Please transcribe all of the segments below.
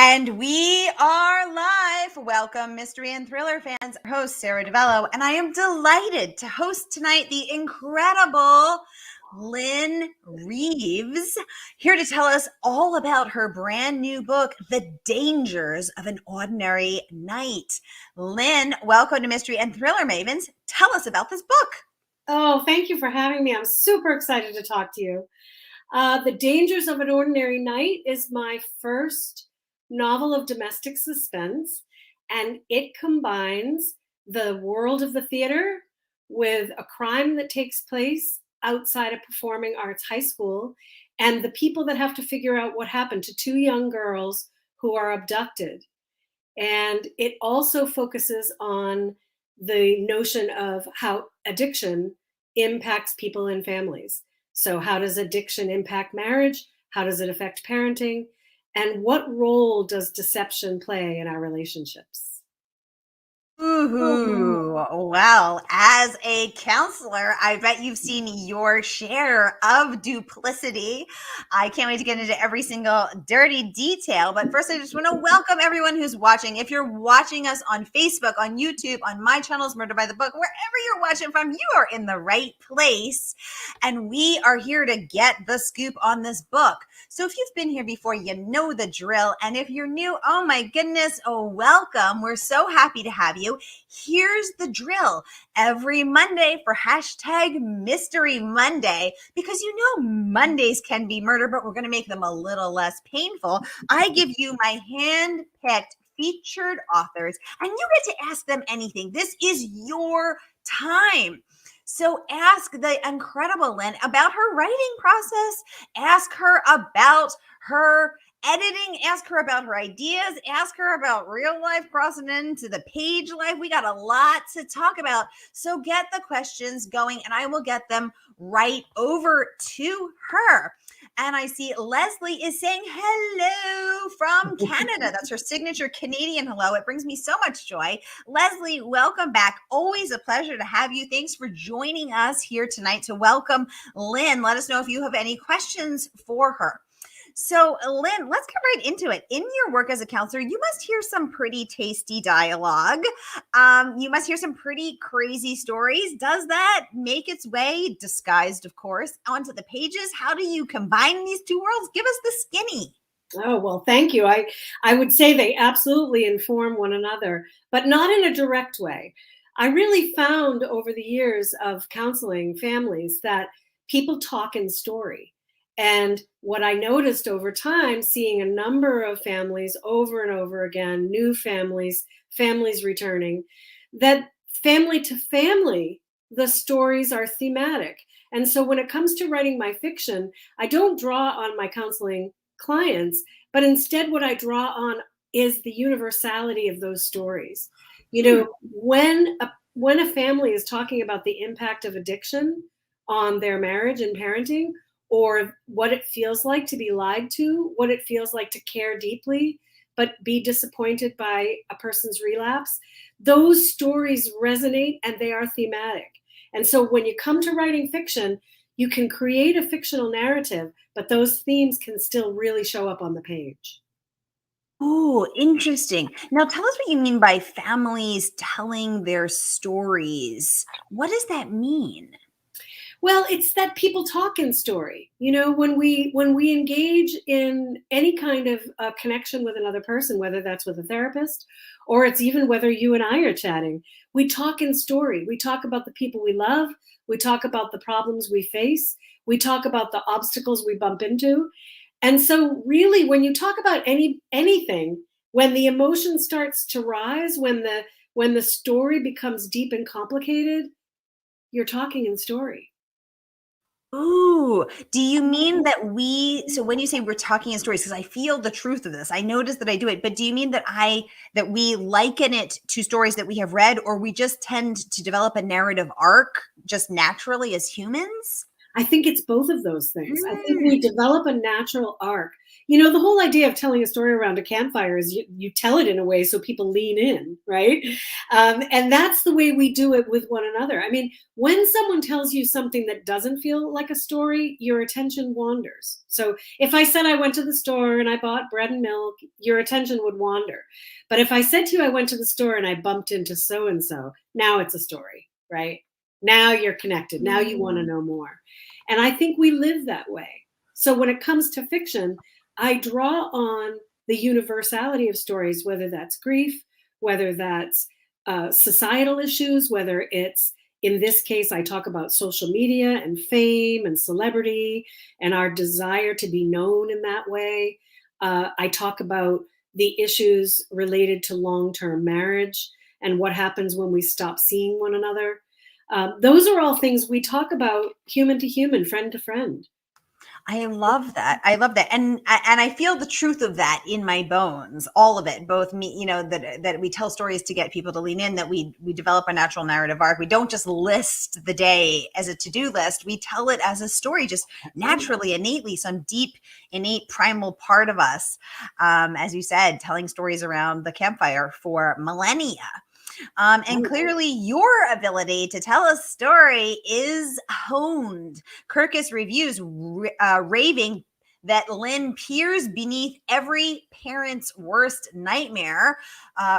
And we are live. Welcome, mystery and thriller fans. Our host, Sara DiVello, and I am delighted to host tonight the incredible Lynne Reeves, here to tell us all about her brand new book, The Dangers of an Ordinary Night. Lynne, welcome to Mystery and Thriller Mavens. Tell us about this book. Oh, thank you for having me. I'm super excited to talk to you. The Dangers of an Ordinary Night is my first novel of domestic suspense, and it combines the world of the theater with a crime that takes place outside a performing arts high school and the people that have to figure out what happened to two young girls who are abducted. And it also focuses on the notion of how addiction impacts people and families. So how does addiction impact marriage? How does it affect parenting? And what role does deception play in our relationships? Ooh, well, as a counselor, I bet you've seen your share of duplicity. I can't wait to get into every single dirty detail. But first, I just want to welcome everyone who's watching. If you're watching us on Facebook, on YouTube, on my channels, Murder by the Book, wherever you're watching from, you are in the right place. And we are here to get the scoop on this book. So if you've been here before, you know the drill. And if you're new, oh my goodness, oh, welcome. We're so happy to have you. Here's the drill. Every Monday for hashtag Mystery Monday, because you know Mondays can be murder, but we're going to make them a little less painful. I give you my hand-picked featured authors, and you get to ask them anything. This is your time. So ask the incredible Lynne about her writing process. Ask her about her editing, ask her about her ideas, ask her about real life crossing into the page life. We got a lot to talk about. So get the questions going and I will get them right over to her. And I see Leslie is saying hello from Canada. That's her signature Canadian hello. It brings me so much joy. Leslie, welcome back. Always a pleasure to have you. Thanks for joining us here tonight to welcome Lynne. Let us know if you have any questions for her. So, Lynne, let's get right into it. In your work as a counselor, you must hear some pretty tasty dialogue. You must hear some pretty crazy stories. Does that make its way, disguised, of course, onto the pages? How do you combine these two worlds? Give us the skinny. Oh, well, thank you. I would say they absolutely inform one another, but not in a direct way. I really found over the years of counseling families that people talk in story. And what I noticed over time, seeing a number of families over and over again, new families, families returning, that family to family, the stories are thematic. And so when it comes to writing my fiction, I don't draw on my counseling clients, but instead what I draw on is the universality of those stories. You know, when a family is talking about the impact of addiction on their marriage and parenting, or what it feels like to be lied to, what it feels like to care deeply, but be disappointed by a person's relapse, those stories resonate and they are thematic. And so when you come to writing fiction, you can create a fictional narrative, but those themes can still really show up on the page. Oh, interesting. Now tell us what you mean by families telling their stories. What does that mean? Well, it's that people talk in story. You know, when we engage in any kind of connection with another person, whether that's with a therapist or it's even whether you and I are chatting, we talk in story. We talk about the people we love. We talk about the problems we face. We talk about the obstacles we bump into. And so really when you talk about anything, when the emotion starts to rise, when the story becomes deep and complicated, you're talking in story. Ooh, do you mean that so when you say we're talking in stories, because I feel the truth of this, I notice that I do it, but do you mean that that we liken it to stories that we have read, or we just tend to develop a narrative arc just naturally as humans? I think it's both of those things. I think we develop a natural arc The whole idea of telling a story around a campfire is you tell it in a way so people lean in, right? And that's the way we do it with one another. I mean, when someone tells you something that doesn't feel like a story, your attention wanders. So if I said I went to the store and I bought bread and milk, your attention would wander. But if I said to you I went to the store and I bumped into so-and-so, now it's a story, right? Now you're connected. Now you want to know more. And I think we live that way. So when it comes to fiction, I draw on the universality of stories, whether that's grief, whether that's societal issues, whether it's, in this case, I talk about social media and fame and celebrity and our desire to be known in that way. I talk about the issues related to long-term marriage and what happens when we stop seeing one another. Those are all things we talk about human to human, friend to friend. I love that. I love that. And I feel the truth of that in my bones, all of it, both me, that we tell stories to get people to lean in, that we develop a natural narrative arc. We don't just list the day as a to-do list. We tell it as a story, just naturally, innately, some deep, innate, primal part of us. As you said, telling stories around the campfire for millennia. And clearly your ability to tell a story is honed. Kirkus reviews raving that Lynne peers beneath every parent's worst nightmare.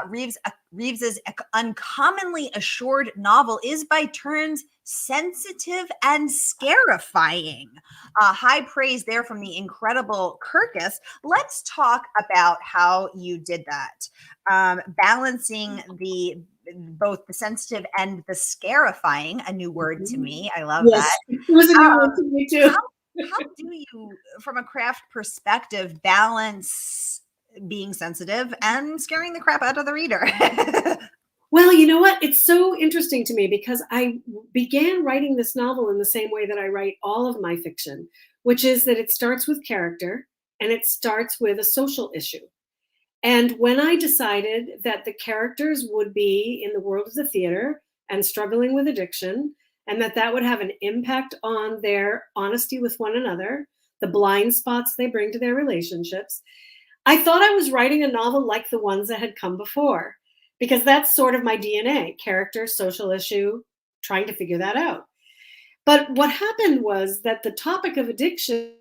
Reeves's uncommonly assured novel is by turns sensitive and scarifying. High praise there from the incredible Kirkus. Let's talk about how you did that. Balancing both the sensitive and the scarifying, a new word to me. I love that. It was a new word to me too. How do you, from a craft perspective, balance being sensitive and scaring the crap out of the reader? Well, you know what? It's so interesting to me because I began writing this novel in the same way that I write all of my fiction, which is that it starts with character and it starts with a social issue. And when I decided that the characters would be in the world of the theater and struggling with addiction, and that would have an impact on their honesty with one another, the blind spots they bring to their relationships, I thought I was writing a novel like the ones that had come before, because that's sort of my DNA: character, social issue, trying to figure that out. But what happened was that the topic of addiction,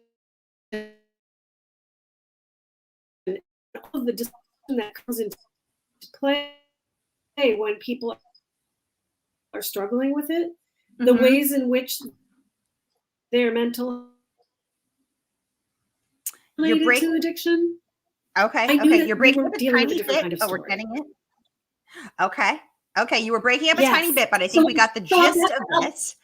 all of the discussion that comes into play when people are struggling with it, the ways in which their mental related to addiction. Okay. You're breaking up a tiny bit, but we're getting it. Okay. You were breaking up a tiny bit, but I think we got the gist of this.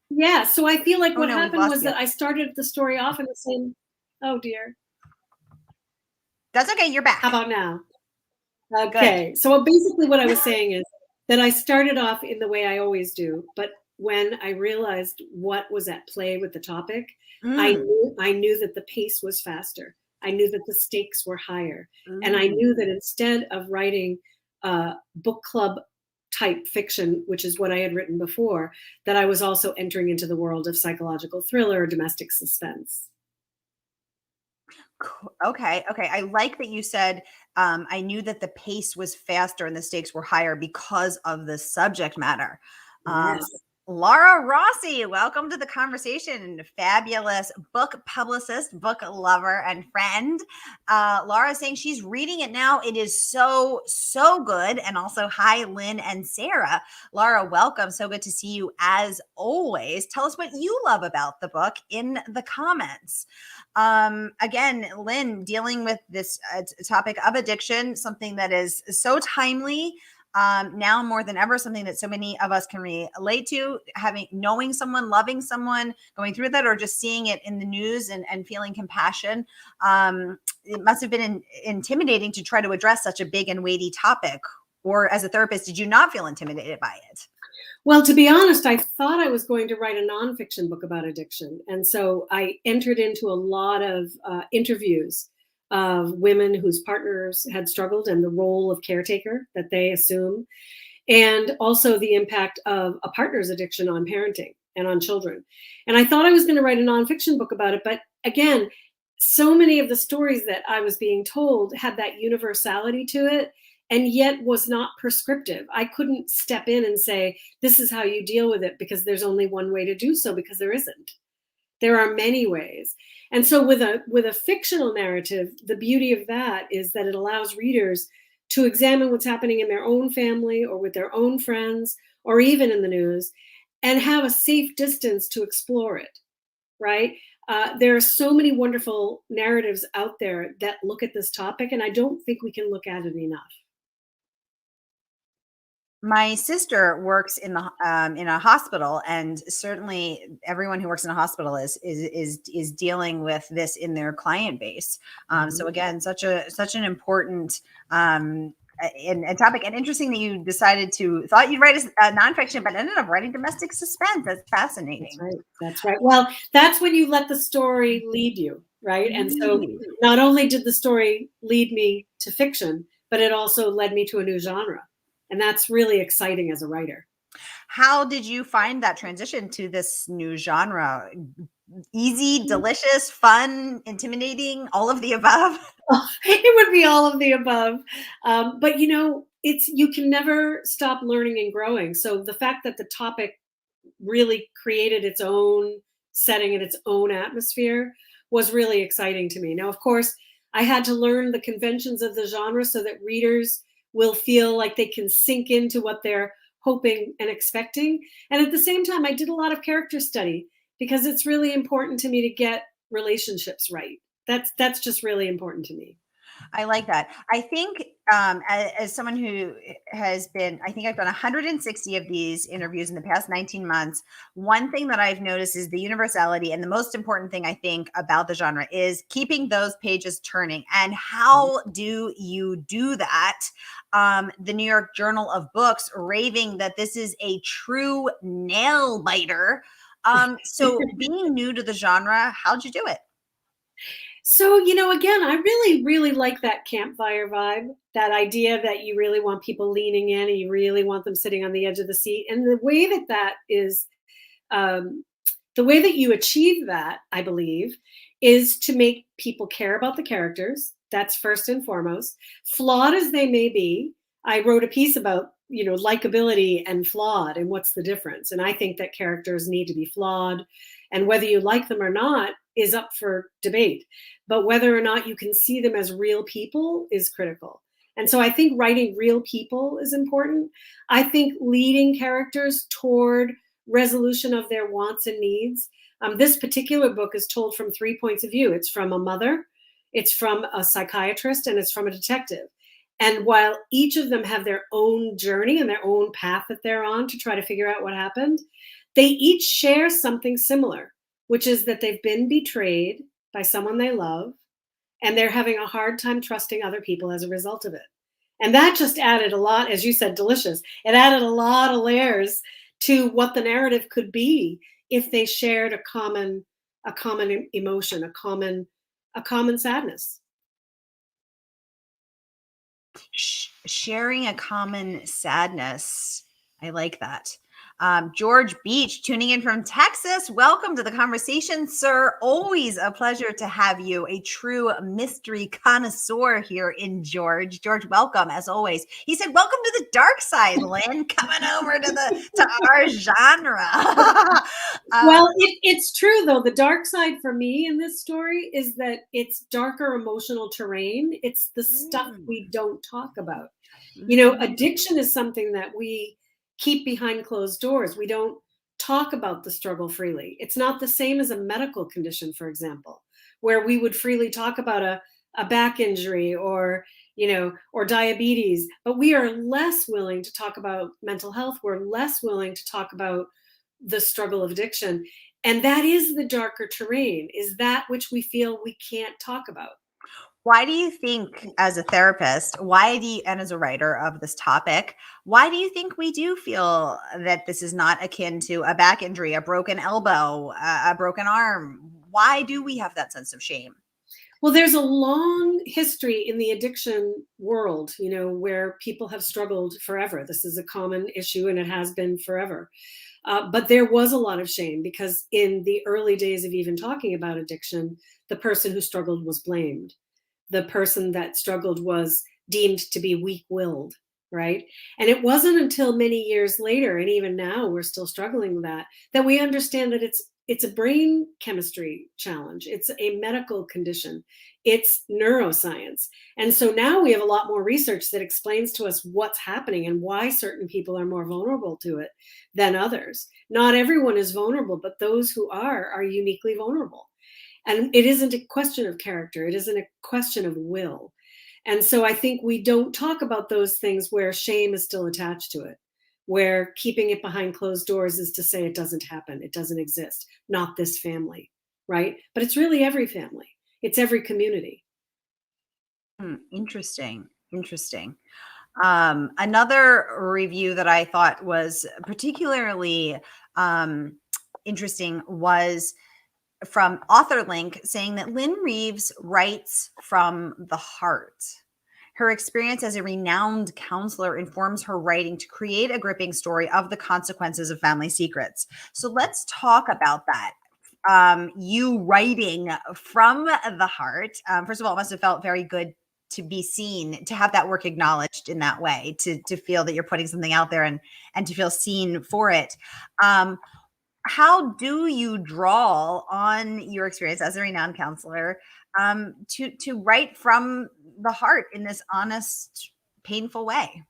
Yeah. So I feel like what happened was that I started the story off in the same. Oh dear. That's okay. You're back. How about now? Okay. Good. So basically what I was saying is that I started off in the way I always do, but when I realized what was at play with the topic, I knew that the pace was faster. I knew that the stakes were higher. And I knew that instead of writing book club type fiction, which is what I had written before, that I was also entering into the world of psychological thriller, domestic suspense. Okay. I like that you said, I knew that the pace was faster and the stakes were higher because of the subject matter. Yes. Laura Rossi, welcome to the conversation. Fabulous book publicist, book lover, and friend. Laura is saying she's reading it now. It is so good. And also, hi, Lynne and Sara. Laura, welcome. So good to see you as always. Tell us what you love about the book in the comments. Again, Lynne, dealing with this topic of addiction, something that is so timely. Now more than ever, something that so many of us can relate to, knowing someone, loving someone, going through that, or just seeing it in the news and feeling compassion. It must have been intimidating to try to address such a big and weighty topic. Or as a therapist, did you not feel intimidated by it? Well, to be honest, I thought I was going to write a nonfiction book about addiction. And so I entered into a lot of interviews of women whose partners had struggled and the role of caretaker that they assume, and also the impact of a partner's addiction on parenting and on children. And I thought I was going to write a nonfiction book about it. But again, so many of the stories that I was being told had that universality to it, and yet was not prescriptive. I couldn't step in and say, this is how you deal with it, because there's only one way to do so, because there isn't. There are many ways. And so with a fictional narrative, the beauty of that is that it allows readers to examine what's happening in their own family or with their own friends or even in the news, and have a safe distance to explore it, right? There are so many wonderful narratives out there that look at this topic, and I don't think we can look at it enough. My sister works in a hospital, and certainly everyone who works in a hospital is dealing with this in their client base. So again, such an important a topic, and interesting that you thought you'd write a nonfiction, but ended up writing domestic suspense. That's fascinating. That's right. That's right. Well, that's when you let the story lead you, right? And so not only did the story lead me to fiction, but it also led me to a new genre. And that's really exciting as a writer. How did you find that transition to this new genre? Easy, delicious, fun, intimidating, all of the above? It would be all of the above. But you can never stop learning and growing. So the fact that the topic really created its own setting and its own atmosphere was really exciting to me. Now, of course, I had to learn the conventions of the genre so that readers will feel like they can sink into what they're hoping and expecting. And at the same time, I did a lot of character study, because it's really important to me to get relationships right. That's just really important to me. I like that. I think as someone who I think I've done 160 of these interviews in the past 19 months. One thing that I've noticed is the universality, and the most important thing I think about the genre is keeping those pages turning. And how do you do that? The New York Journal of Books raving that this is a true nail biter. So being new to the genre, how'd you do it? So, again, I really, really like that campfire vibe, that idea that you really want people leaning in and you really want them sitting on the edge of the seat. And the way that is, the way that you achieve that, I believe, is to make people care about the characters. That's first and foremost. Flawed as they may be, I wrote a piece about, likability and flawed and what's the difference. And I think that characters need to be flawed, and whether you like them or not is up for debate. But whether or not you can see them as real people is critical. And so I think writing real people is important. I think leading characters toward resolution of their wants and needs. This particular book is told from 3 points of view. It's from a mother, it's from a psychiatrist, and it's from a detective. And while each of them have their own journey and their own path that they're on to try to figure out what happened, they each share something similar, which is that they've been betrayed by someone they love, and they're having a hard time trusting other people as a result of it. And that just added a lot, as you said, delicious. It added a lot of layers to what the narrative could be if they shared a common emotion, a common sadness. Sharing a common sadness. I like that. George Beach tuning in from Texas. Welcome to the conversation, sir. Always a pleasure to have you, a true mystery connoisseur here in George. George, welcome as always. He said, welcome to the dark side, Lynne, coming over to our genre. Well, it's true, though. The dark side for me in this story is that it's darker emotional terrain. It's the stuff we don't talk about. Addiction is something that we keep behind closed doors. We don't talk about the struggle freely. It's not the same as a medical condition, for example, where we would freely talk about a back injury or diabetes, but we are less willing to talk about mental health. We're less willing to talk about the struggle of addiction. And that is the darker terrain, is that which we feel we can't talk about. Why do you think, as a therapist, and as a writer of this topic, why do you think we do feel that this is not akin to a back injury, a broken elbow, a broken arm? Why do we have that sense of shame? Well, there's a long history in the addiction world, where people have struggled forever. This is a common issue, and it has been forever. But there was a lot of shame because in the early days of even talking about addiction, the person who struggled was blamed. The person that struggled was deemed to be weak-willed, right? And it wasn't until many years later, and even now we're still struggling with that, that we understand that it's a brain chemistry challenge. It's a medical condition. It's neuroscience. And so now we have a lot more research that explains to us what's happening and why certain people are more vulnerable to it than others. Not everyone is vulnerable, but those who are uniquely vulnerable. And it isn't a question of character. It isn't a question of will. And so I think we don't talk about those things where shame is still attached to it, where keeping it behind closed doors is to say it doesn't happen, it doesn't exist, not this family, right? But it's really every family. It's every community. Interesting. Interesting. Another review that I thought was particularly interesting was from AuthorLink saying that Lynne Reeves writes from the heart. Her experience as a renowned counselor informs her writing to create a gripping story of the consequences of family secrets. So let's talk about that. You writing from the heart, first of all, it must have felt very good to be seen, to have that work acknowledged in that way, to feel that you're putting something out there and to feel seen for it. How do you draw on your experience as a renowned counselor to write from the heart in this honest, painful way,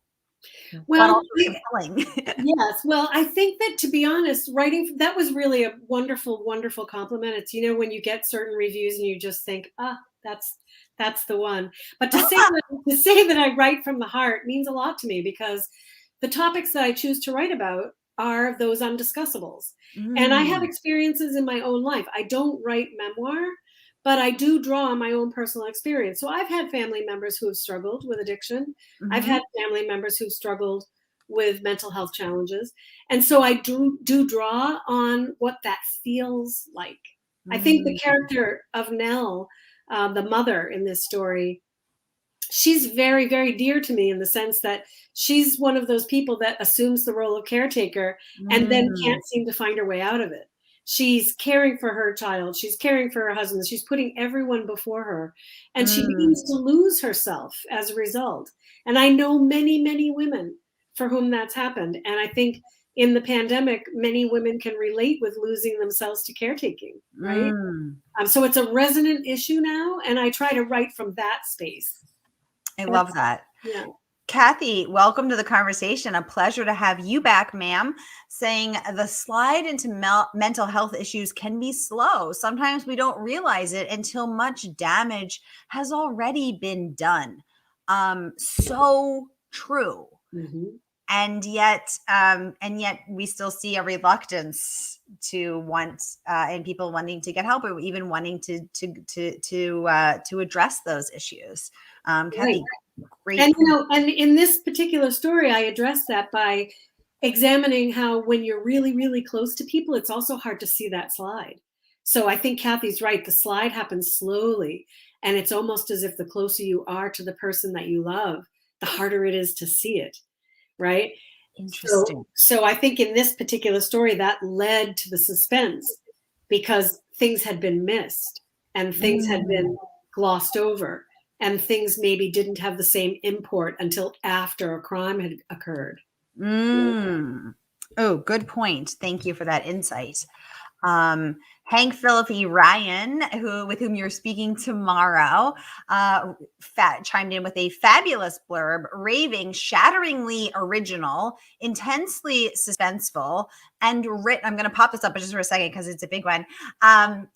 but Well, also compelling? yes. Well, I think that, to be honest, writing, that was really a wonderful, wonderful compliment. It's, when you get certain reviews and you just think, that's the one. But to say that I write from the heart means a lot to me, because the topics that I choose to write about are those undiscussables. And I have experiences in my own life. I don't write memoir, but I do draw on my own personal experience. So I've had family members who have struggled with addiction. I've had family members who've struggled with mental health challenges. And so I do draw on what that feels like. I think the character of Nell, the mother in this story, she's very, very dear to me in the sense that she's one of those people that assumes the role of caretaker and then can't seem to find her way out of it. She's caring for her child. She's caring for her husband. She's putting everyone before her. And she begins to lose herself as a result. And I know many, many women for whom that's happened. And I think in the pandemic, many women can relate with losing themselves to caretaking, right? So it's a resonant issue now. And I try to write from that space. I love that. Yeah. Kathy, welcome to the conversation. A pleasure to have you back, ma'am. Saying the slide into mental health issues can be slow. Sometimes we don't realize it until much damage has already been done. So true. And yet we still see a reluctance to want and people wanting to get help, or even wanting to address those issues. Kathy, great. And in this particular story, I address that by examining how when you're really, really close to people, it's also hard to see that slide. So I think Kathy's right. The slide happens slowly, and it's almost as if the closer you are to the person that you love, the harder it is to see it. Right? Interesting. So I think in this particular story, that led to the suspense, because things had been missed and things had been glossed over, and things maybe didn't have the same import until after a crime had occurred. Oh, good point. Thank you for that insight. Hank Philip E. Ryan, with whom you're speaking tomorrow, chimed in with a fabulous blurb, raving, shatteringly original, intensely suspenseful, and written. I'm going to pop this up just for a second because it's a big one.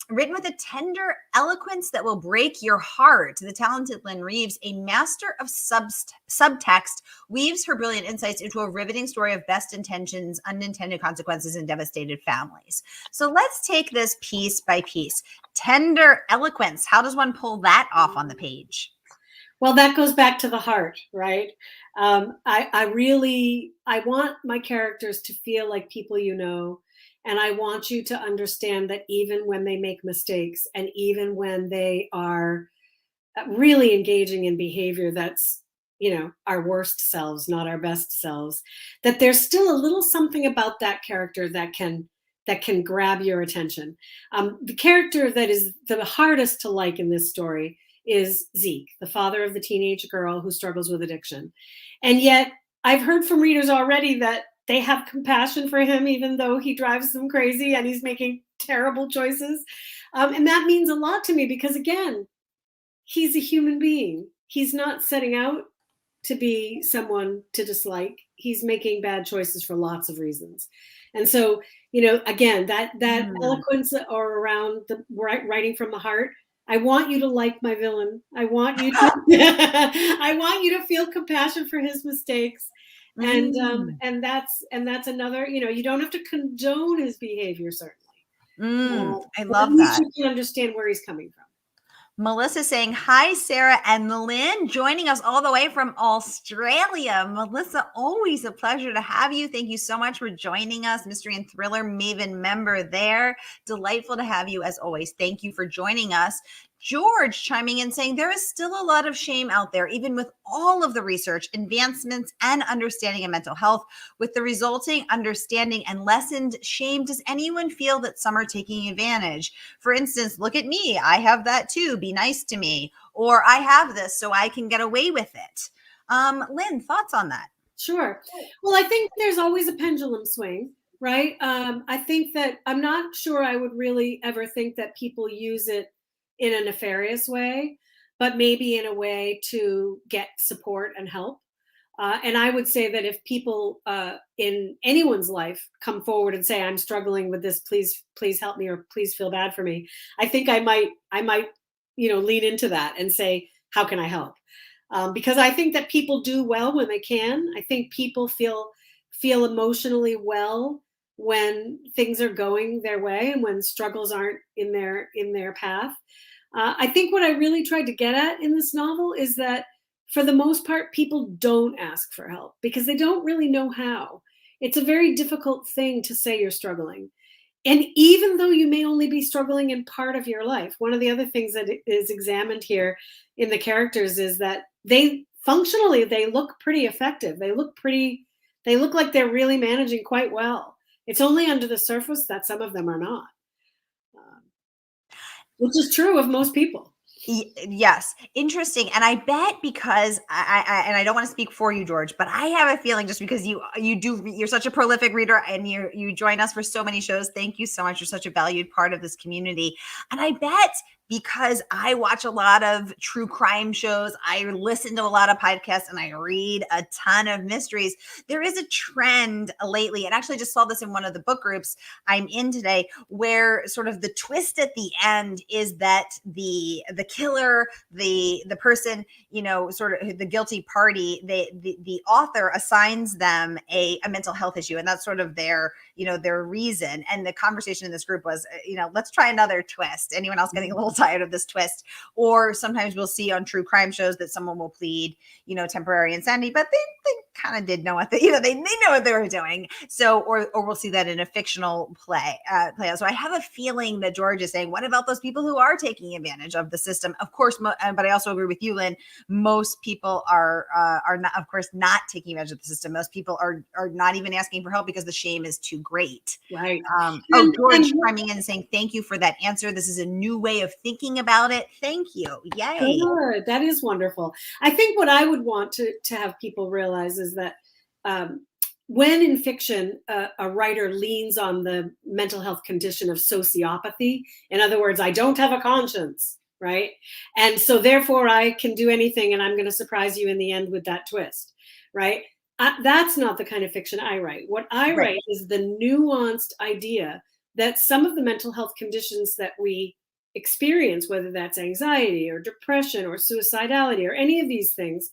Written with a tender eloquence that will break your heart. The talented Lynne Reeves, a master of subtext, weaves her brilliant insights into a riveting story of best intentions, unintended consequences, and devastated families. So let's take this piece by piece. Tender eloquence. How does one pull that off on the page? Well, that goes back to the heart, right? I want my characters to feel like people you know, and I want you to understand that even when they make mistakes, and even when they are really engaging in behavior that's our worst selves, not our best selves, that there's still a little something about that character that can grab your attention. The character that is the hardest to like in this story is Zeke, the father of the teenage girl who struggles with addiction. And yet I've heard from readers already that they have compassion for him, even though he drives them crazy and he's making terrible choices. And that means a lot to me because, again, he's a human being. He's not setting out to be someone to dislike. He's making bad choices for lots of reasons. And so, again, that eloquence or around the writing from the heart. I want you to like my villain. I want you to feel compassion for his mistakes. And that's another, you don't have to condone his behavior, certainly. I But love at least that. you can understand where he's coming from. Melissa saying, hi, Sarah and Lynne, joining us all the way from Australia. Melissa, always a pleasure to have you. Thank you so much for joining us. Mystery and Thriller Maven member there. Delightful to have you as always. Thank you for joining us. George chiming in saying there is still a lot of shame out there, even with all of the research, advancements, and understanding of mental health. With the resulting understanding and lessened shame, does anyone feel that some are taking advantage? For instance, look at me. I have that too. Be nice to me. Or I have this so I can get away with it. Lynne, thoughts on that? Sure. Well, I think there's always a pendulum swing, right? I think that I'm not sure I would really ever think that people use it in a nefarious way, but maybe in a way to get support and help. And I would say that if people in anyone's life come forward and say, I'm struggling with this, please help me, or please feel bad for me, I think I might, lean into that and say, how can I help? Because I think that people do well when they can. I think people feel emotionally well when things are going their way and when struggles aren't in their path. I think what I really tried to get at in this novel is that for the most part, people don't ask for help because they don't really know how. It's a very difficult thing to say you're struggling. And even though you may only be struggling in part of your life, one of the other things that is examined here in the characters is that they look pretty effective. They look like they're really managing quite well. It's only under the surface that some of them are not, which is true of most people. Yes, interesting. And I bet because and I don't want to speak for you, George, but I have a feeling just because you're such a prolific reader and you join us for so many shows. Thank you so much. You're such a valued part of this community. And I bet because I watch a lot of true crime shows, I listen to a lot of podcasts, and I read a ton of mysteries. There is a trend lately, and actually just saw this in one of the book groups I'm in today, where sort of the twist at the end is that the killer, the person, sort of the guilty party, the author assigns them a mental health issue, and that's sort of their reason. And the conversation in this group was, let's try another twist. Anyone else getting a little tired of this twist? Or sometimes we'll see on true crime shows that someone will plead, temporary insanity, but they kind of did know what they know what they were doing. So, or we'll see that in a fictional play. So I have a feeling that George is saying, what about those people who are taking advantage of the system? Of course, but I also agree with you, Lynne. Most people are not, of course, not taking advantage of the system. Most people are not even asking for help because the shame is too great. Right. George chiming in and saying, thank you for that answer. This is a new way of thinking about it. Thank you. Yay. Good. That is wonderful. I think what I would want to have people realize is that when in fiction, a writer leans on the mental health condition of sociopathy, in other words, I don't have a conscience, right? And so therefore I can do anything and I'm going to surprise you in the end with that twist, right? That's not the kind of fiction I write. What I write is the nuanced idea that some of the mental health conditions that we experience, whether that's anxiety or depression or suicidality or any of these things,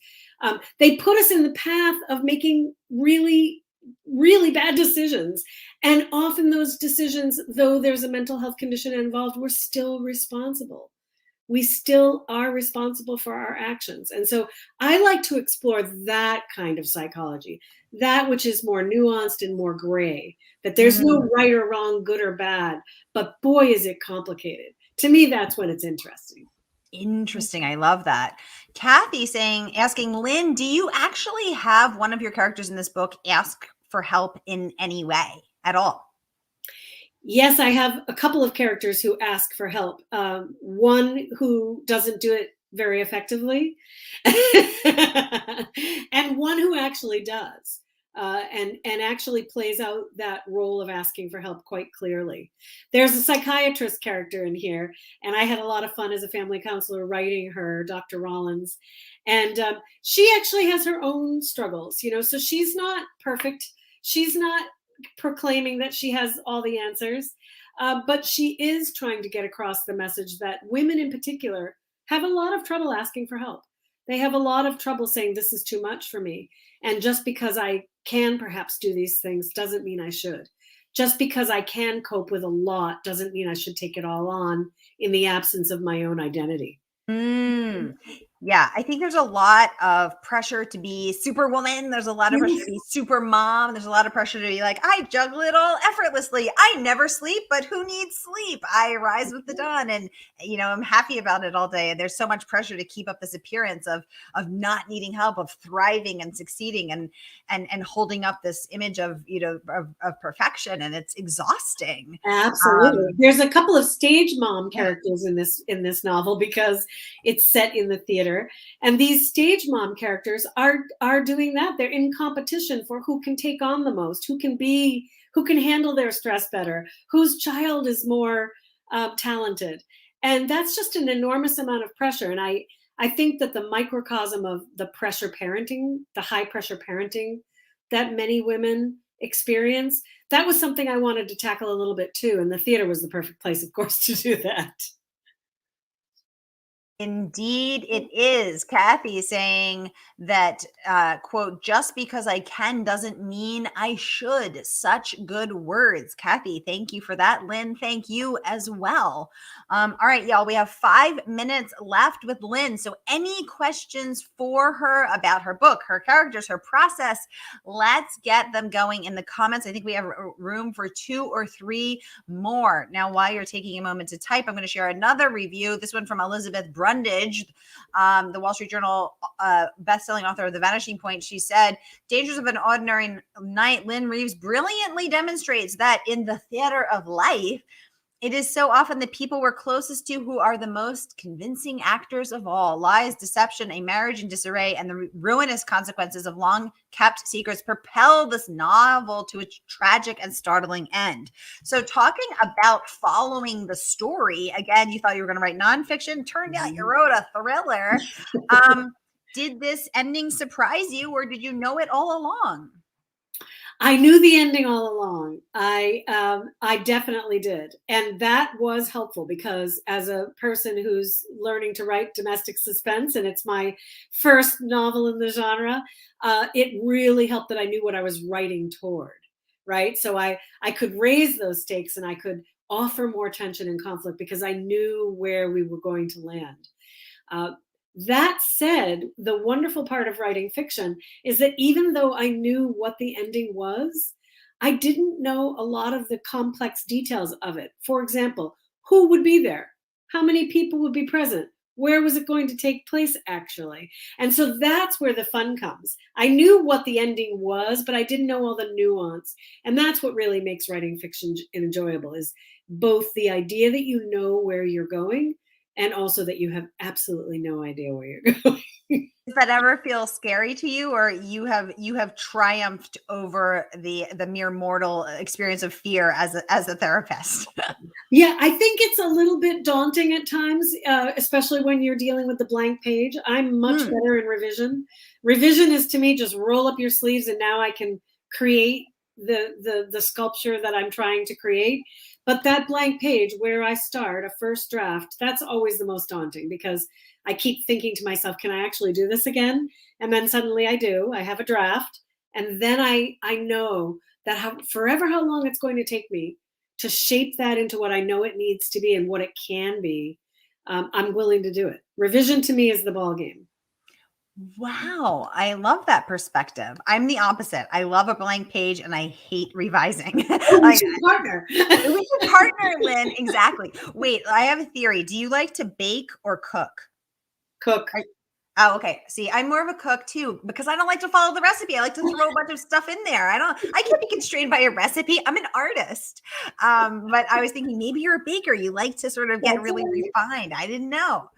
they put us in the path of making really, really bad decisions. And often those decisions, though there's a mental health condition involved, we're still responsible. We still are responsible for our actions. And so I like to explore that kind of psychology, that which is more nuanced and more gray, that there's no right or wrong, good or bad, but boy, is it complicated. To me, that's when it's interesting. Interesting. I love that. Kathy asking Lynn, do you actually have one of your characters in this book ask for help in any way at all? Yes, I have a couple of characters who ask for help. One who doesn't do it very effectively, and one who actually does, and actually plays out that role of asking for help quite clearly. There's a psychiatrist character in here, and I had a lot of fun as a family counselor writing her, Dr. Rollins, and she actually has her own struggles, so she's not perfect. She's not proclaiming that she has all the answers, but she is trying to get across the message that women in particular have a lot of trouble asking for help. They have a lot of trouble saying, this is too much for me. And just because I can perhaps do these things doesn't mean I should. Just because I can cope with a lot doesn't mean I should take it all on in the absence of my own identity. Mm. Yeah, I think there's a lot of pressure to be superwoman. There's a lot of pressure to be super mom. There's a lot of pressure to be like, I juggle it all effortlessly. I never sleep, but who needs sleep? I rise with the dawn, and I'm happy about it all day. And there's so much pressure to keep up this appearance of not needing help, of thriving and succeeding, and holding up this image of of perfection, and it's exhausting. Absolutely. There's a couple of stage mom characters in this novel because it's set in the theater, and these stage mom characters are doing that. They're in competition for who can take on the most, who can handle their stress better, whose child is more talented, and that's just an enormous amount of pressure. And I think that the microcosm of the pressure parenting, the high pressure parenting that many women experience, that was something I wanted to tackle a little bit too. And the theater was the perfect place, of course, to do that. Indeed, it is. Kathy saying that, quote, just because I can doesn't mean I should. Such good words. Kathy, thank you for that. Lynn, thank you as well. All right, y'all, we have 5 minutes left with Lynn. So any questions for her about her book, her characters, her process, let's get them going in the comments. I think we have room for 2 or 3 more. Now, while you're taking a moment to type, I'm going to share another review. This one from Elizabeth Brundage, the Wall Street Journal best-selling author of The Vanishing Point. She said, Dangers of an Ordinary Night, Lynne Reeves brilliantly demonstrates that in the theater of life, it is so often the people we're closest to who are the most convincing actors of all. Lies, deception, a marriage in disarray, and the ruinous consequences of long-kept secrets propel this novel to its tragic and startling end. So talking about following the story, again, you thought you were going to write nonfiction. Turned out you wrote a thriller. Did this ending surprise you, or did you know it all along? I knew the ending all along. I definitely did. And that was helpful because as a person who's learning to write domestic suspense, and it's my first novel in the genre, it really helped that I knew what I was writing toward, right? So I could raise those stakes and I could offer more tension and conflict because I knew where we were going to land. That said, the wonderful part of writing fiction is that even though I knew what the ending was, I didn't know a lot of the complex details of it. For example, who would be there? How many people would be present? Where was it going to take place, actually? And so that's where the fun comes. I knew what the ending was, but I didn't know all the nuance. And that's what really makes writing fiction enjoyable, is both the idea that you know where you're going and also that you have absolutely no idea where you're going. Does that ever feel scary to you, or you have triumphed over the mere mortal experience of fear as a therapist? Yeah, I think it's a little bit daunting at times, especially when you're dealing with the blank page. I'm much better in revision. Revision is, to me, just roll up your sleeves and now I can create the sculpture that I'm trying to create. But that blank page where I start, a first draft, that's always the most daunting because I keep thinking to myself, can I actually do this again? And then suddenly I do. I have a draft. And then I know that forever how long it's going to take me to shape that into what I know it needs to be and what it can be, I'm willing to do it. Revision to me is the ball game. Wow, I love that perspective. I'm the opposite. I love a blank page and I hate revising. Oh, we Like, should partner. we should partner, Lynn. Exactly. Wait, I have a theory. Do you like to bake or cook? Cook. Oh, okay. See, I'm more of a cook too because I don't like to follow the recipe. I like to throw a bunch of stuff in there. I can't be constrained by a recipe. I'm an artist. But I was thinking maybe you're a baker. You like to sort of get That's really right. refined. I didn't know.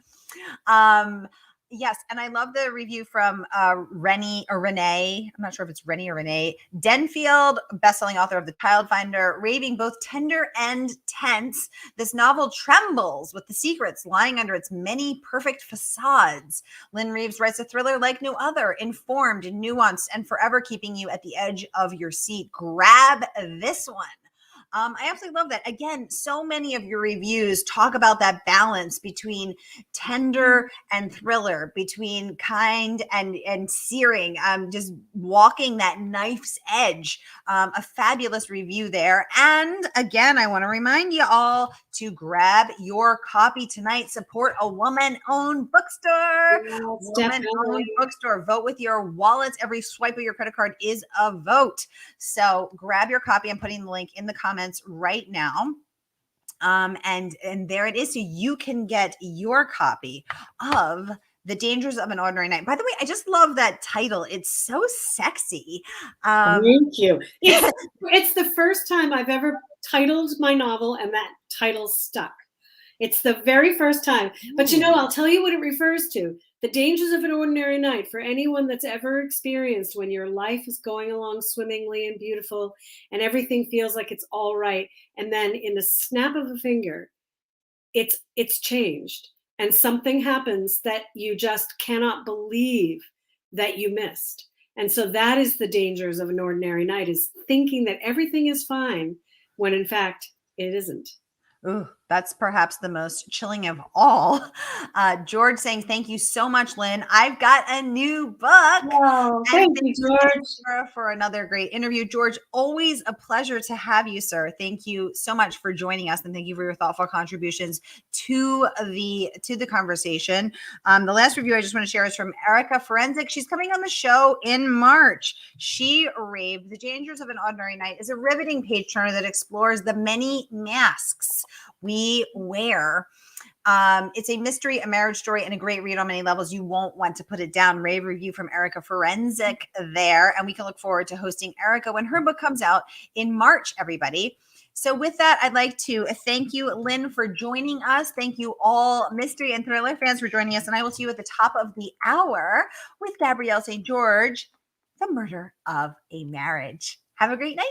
Um, yes, and I love the review from Renee. I'm not sure if it's Rennie or Renee Denfield, bestselling author of The Child Finder, raving both tender and tense. This novel trembles with the secrets lying under its many perfect facades. Lynne Reeves writes a thriller like no other, informed, nuanced, and forever keeping you at the edge of your seat. Grab this one. I absolutely love that. Again, so many of your reviews talk about that balance between tender and thriller, between kind and searing, just walking that knife's edge. A fabulous review there. And again, I want to remind you all to grab your copy tonight. Support a woman-owned bookstore. Yes, Woman-owned definitely. bookstore. Vote with your wallets. Every swipe of your credit card is a vote. So grab your copy. I'm putting the link in the comments right now. And there it is. So you can get your copy of The Dangers of an Ordinary Night. By the way, I just love that title. It's so sexy. Thank you. It's the first time I've ever titled my novel and that title stuck. It's the very first time. But I'll tell you what it refers to. The dangers of an ordinary night, for anyone that's ever experienced when your life is going along swimmingly and beautiful and everything feels like it's all right. And then in the snap of a finger, it's changed. And something happens that you just cannot believe that you missed. And so that is the dangers of an ordinary night, is thinking that everything is fine when in fact it isn't. Ooh, that's perhaps the most chilling of all. George saying, thank you so much, Lynn. I've got a new book. Oh, And thank you, George. Sara, for another great interview. George, always a pleasure to have you, sir. Thank you so much for joining us, and thank you for your thoughtful contributions to the conversation. The last review I just want to share is from Erica Forensic. She's coming on the show in March. She raved, The Dangers of an Ordinary Night is a riveting page turner that explores the many masks we wear. It's a mystery, a marriage story, and a great read on many levels. You won't want to put it down. Rave review from Erica Forensic there. And we can look forward to hosting Erica when her book comes out in March, everybody. So with that, I'd like to thank you, Lynn, for joining us. Thank you all mystery and thriller fans for joining us. And I will see you at the top of the hour with Gabrielle St. George, The Murder of a Marriage. Have a great night.